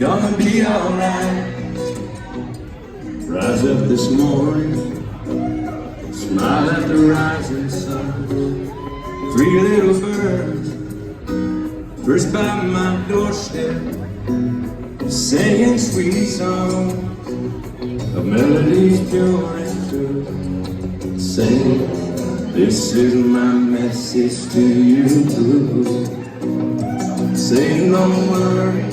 gonna be alright. Rise up this morning, smile at the rising sun. Three little birds first by my doorstep, singing sweet songs of melodies pure and true. Saying, this is my message to you. Saying, don't worry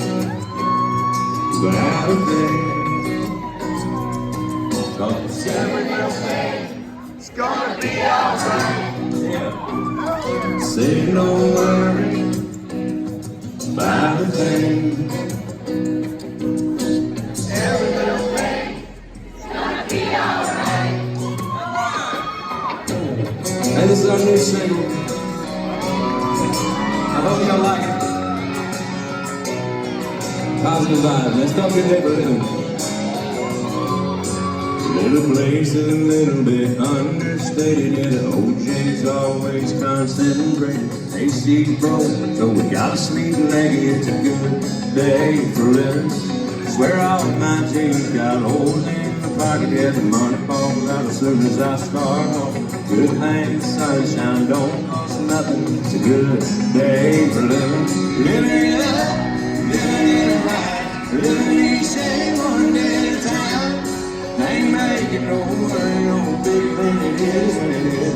about a thing, 'cause every little thing is gonna be alright. Yeah. Saying, don't worry about a thing. Every little thing is gonna be alright. Hey, this is our new single. I hope y'all like it. Positive vibes. Let's talk good day for living. Little place is a little bit understated, yeah. OJ's always concentrated. AC's broken, so we got a sleep leggy. It's a good day for living. Swear all my jeans got holes in the pocket, yeah. The money falls out as soon as I start off. Good thing the sunshine don't cost nothing. It's a good day for living. Living it up, living it right, living each day one day at a time. Ain't making no worry, no bigger than it is when it is.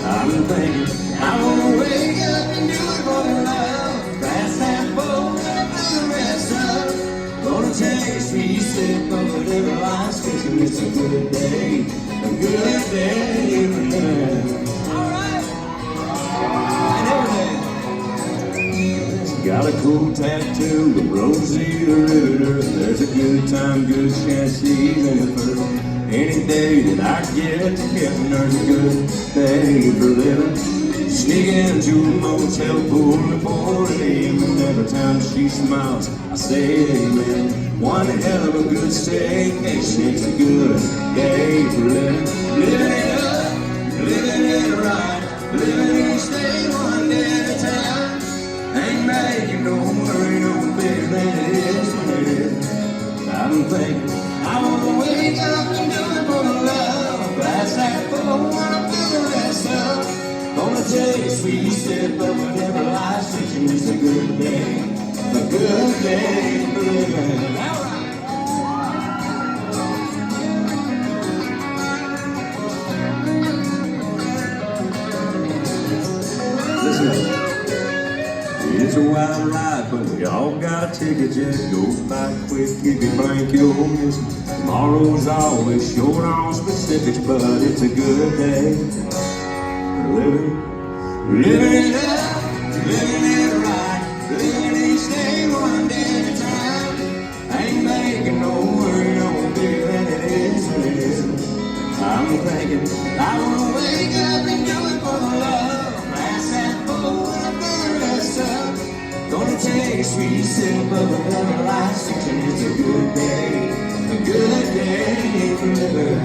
I've been thinking, I wanna wake up and do it for the love. Pass that boat and do the rest up. Gonna take a sweet sip of whatever life's fixing. It's a good day for living. Alright! And every day. Got a cool tattoo of Rosie the Riveter. There's a good time, good chance she's in it first. Any day that I get to heaven, there's a good day for living. Sneaking into a motel pool reporting. Every time she smiles, I say amen. One hell of a good staycation. It's a good day for living. Living it up, living it right, living each day one day at a time. Ain't making no worry, no bigger than it is when it is. I'm thinking, I wanna wake up and do it for the love. Pass that phone when I'm doing the rest up. Gonna take a sweet sip of whatever life's teaching. It's a good day for living. Alright. Listen, it's a wild ride, but we all got a ticket. Just goes by quick if you blink, you'll miss it. Tomorrow's always short on specifics, but it's a good day for living. Living it up, living it right, living each day one day at a time. Ain't making no worry, no bigger than it is when it is. I'm thinking, I wanna wake up and do it for the love. Pass that boat and do the rest up. Gonna take a sweet sip of whatever life's teaching. It's a good day for living.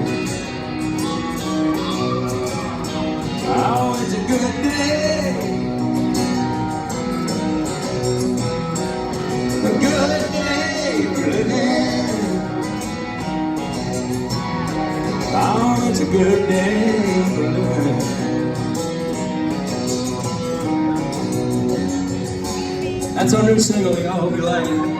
Oh, it's a good day. A good day for living. Oh, it's a good day for living. That's our new single, y'all. Hope you like it.